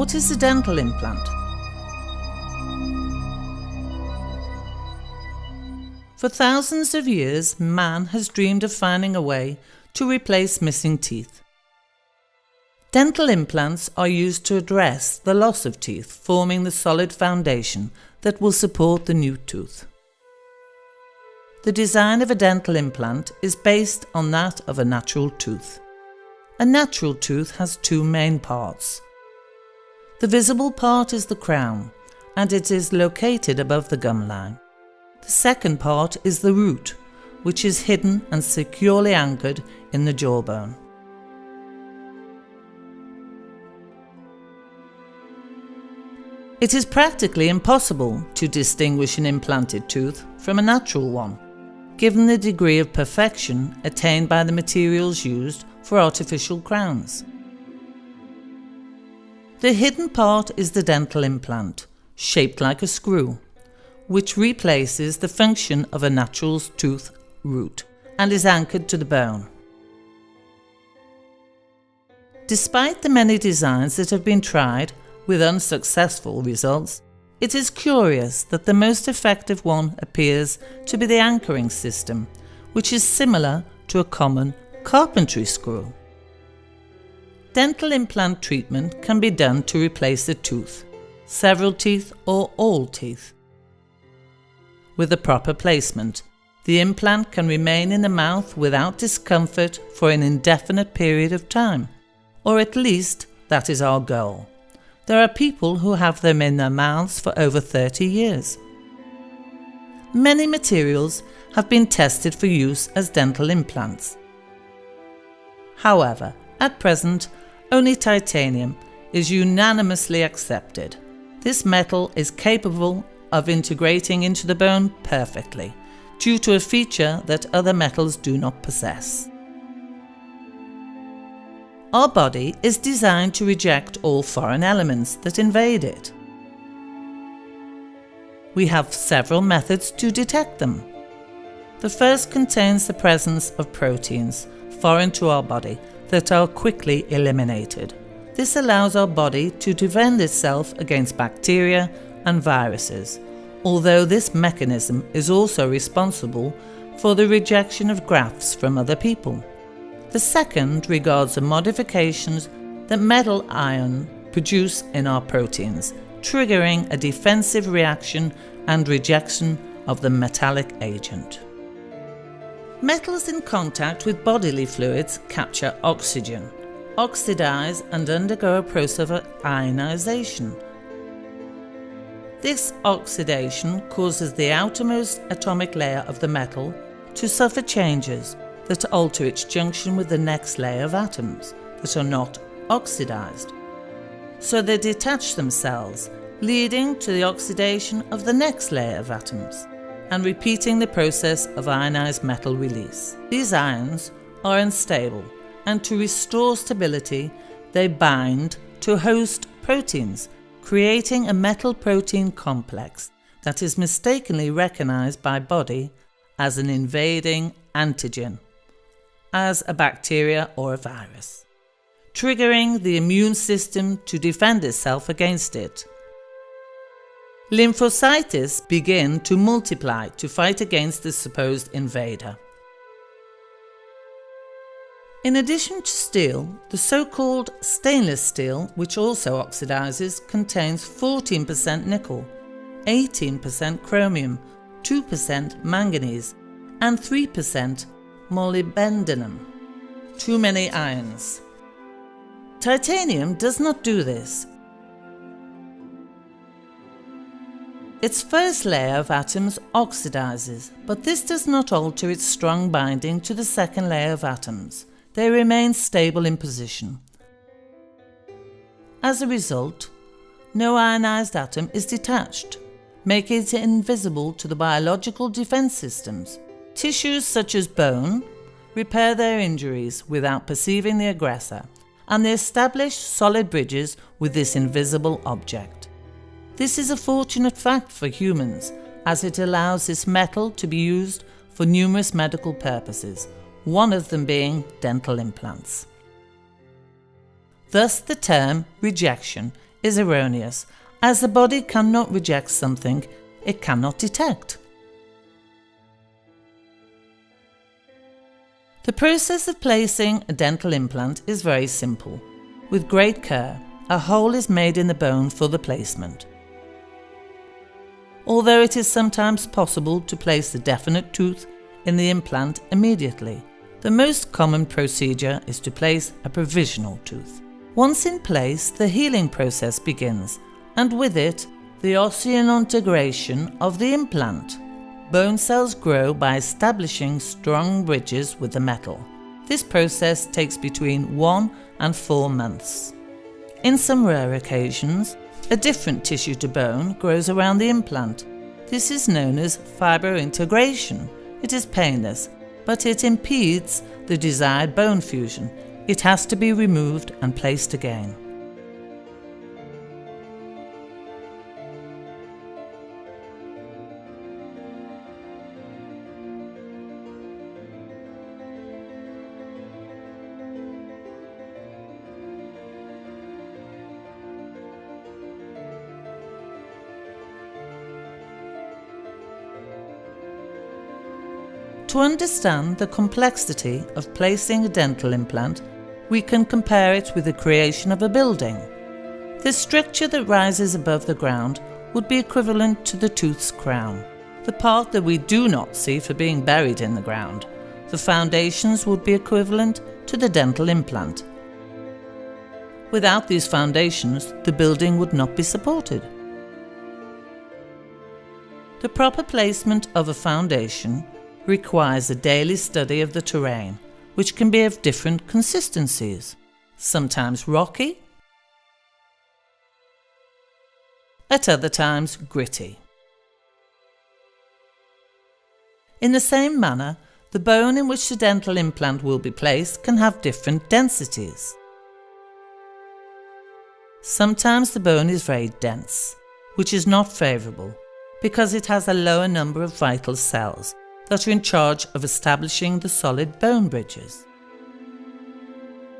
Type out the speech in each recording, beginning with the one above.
What is a dental implant? For thousands of years, man has dreamed of finding a way to replace missing teeth. Dental implants are used to address the loss of teeth, forming the solid foundation that will support the new tooth. The design of a dental implant is based on that of a natural tooth. A natural tooth has two main parts. The visible part is the crown, and it is located above the gum line. The second part is the root, which is hidden and securely anchored in the jawbone. It is practically impossible to distinguish an implanted tooth from a natural one, given the degree of perfection attained by the materials used for artificial crowns. The hidden part is the dental implant, shaped like a screw, which replaces the function of a natural tooth root and is anchored to the bone. Despite the many designs that have been tried with unsuccessful results, it is curious that the most effective one appears to be the anchoring system, which is similar to a common carpentry screw. Dental implant treatment can be done to replace a tooth, several teeth or all teeth. With the proper placement, the implant can remain in the mouth without discomfort for an indefinite period of time, or at least that is our goal. There are people who have them in their mouths for over 30 years. Many materials have been tested for use as dental implants. However, at present, only titanium is unanimously accepted. This metal is capable of integrating into the bone perfectly, due to a feature that other metals do not possess. Our body is designed to reject all foreign elements that invade it. We have several methods to detect them. The first contains the presence of proteins foreign to our body that are quickly eliminated. This allows our body to defend itself against bacteria and viruses, although this mechanism is also responsible for the rejection of grafts from other people. The second regards the modifications that metal ion produce in our proteins, triggering a defensive reaction and rejection of the metallic agent. Metals in contact with bodily fluids capture oxygen, oxidize and undergo a process of ionization. This oxidation causes the outermost atomic layer of the metal to suffer changes that alter its junction with the next layer of atoms that are not oxidized. So they detach themselves, leading to the oxidation of the next layer of atoms, and repeating the process of ionized metal release. These ions are unstable, and to restore stability, they bind to host proteins, creating a metal-protein complex that is mistakenly recognized by body as an invading antigen, as a bacteria or a virus, triggering the immune system to defend itself against it. Lymphocytes begin to multiply to fight against the supposed invader. In addition to steel, the so-called stainless steel, which also oxidizes, contains 14% nickel, 18% chromium, 2% manganese, and 3% molybdenum. Too many ions. Titanium does not do this. Its first layer of atoms oxidizes, but this does not alter its strong binding to the second layer of atoms. They remain stable in position. As a result, no ionized atom is detached, making it invisible to the biological defense systems. Tissues such as bone repair their injuries without perceiving the aggressor, and they establish solid bridges with this invisible object. This is a fortunate fact for humans, as it allows this metal to be used for numerous medical purposes, one of them being dental implants. Thus the term rejection is erroneous, as the body cannot reject something it cannot detect. The process of placing a dental implant is very simple. With great care, a hole is made in the bone for the placement. Although it is sometimes possible to place the definite tooth in the implant immediately, the most common procedure is to place a provisional tooth. Once in place, the healing process begins, and with it, the osseointegration of the implant. Bone cells grow by establishing strong bridges with the metal. This process takes between 1 and 4 months. In some rare occasions, a different tissue to bone grows around the implant. This is known as fibrointegration. It is painless, but it impedes the desired bone fusion. It has to be removed and placed again. To understand the complexity of placing a dental implant, we can compare it with the creation of a building. The structure that rises above the ground would be equivalent to the tooth's crown, the part that we do not see for being buried in the ground. The foundations would be equivalent to the dental implant. Without these foundations, the building would not be supported. The proper placement of a foundation requires a daily study of the terrain, which can be of different consistencies, sometimes rocky, at other times gritty. In the same manner, the bone in which the dental implant will be placed can have different densities. Sometimes the bone is very dense, which is not favourable because it has a lower number of vital cells that are in charge of establishing the solid bone bridges.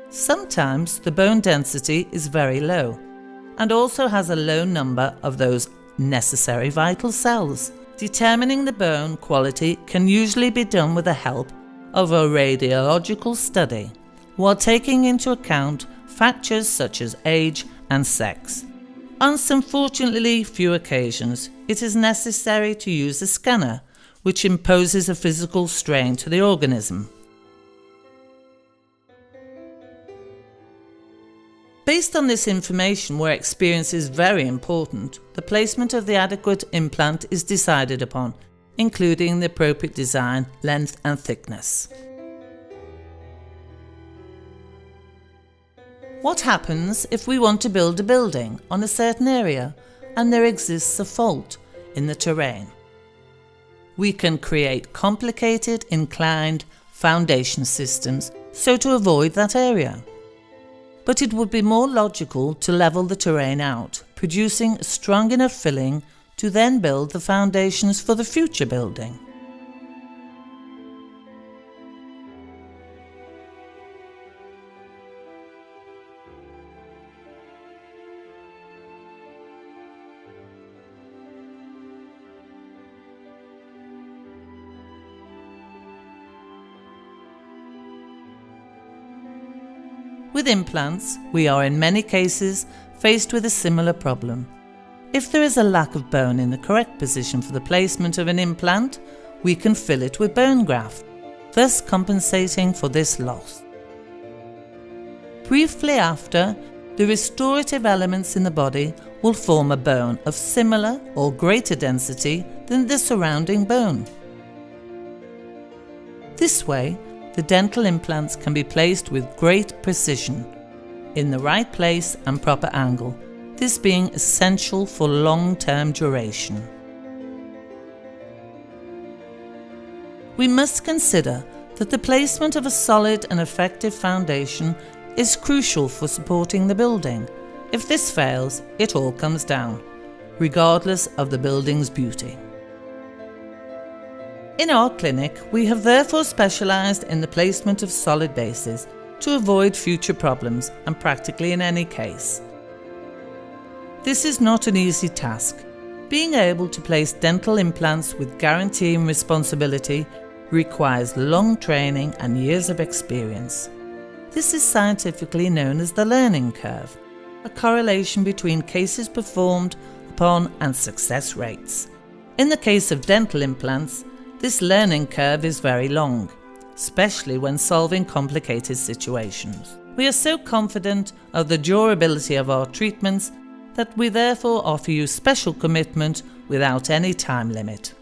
Sometimes the bone density is very low and also has a low number of those necessary vital cells. Determining the bone quality can usually be done with the help of a radiological study, while taking into account factors such as age and sex. On some fortunately few occasions, it is necessary to use a scanner, which imposes a physical strain to the organism. Based on this information, where experience is very important, the placement of the adequate implant is decided upon, including the appropriate design, length and thickness. What happens if we want to build a building on a certain area and there exists a fault in the terrain? We can create complicated inclined foundation systems so to avoid that area. But it would be more logical to level the terrain out, producing a strong enough filling to then build the foundations for the future building. With implants, we are in many cases faced with a similar problem. If there is a lack of bone in the correct position for the placement of an implant, we can fill it with bone graft, thus compensating for this loss. Briefly after, the restorative elements in the body will form a bone of similar or greater density than the surrounding bone. This way, the dental implants can be placed with great precision, in the right place and proper angle, this being essential for long-term duration. We must consider that the placement of a solid and effective foundation is crucial for supporting the building. If this fails, it all comes down, regardless of the building's beauty. In our clinic, we have therefore specialised in the placement of solid bases to avoid future problems and practically in any case. This is not an easy task. Being able to place dental implants with guarantee and responsibility requires long training and years of experience. This is scientifically known as the learning curve, a correlation between cases performed upon and success rates. In the case of dental implants, this learning curve is very long, especially when solving complicated situations. We are so confident of the durability of our treatments that we therefore offer you special commitment without any time limit.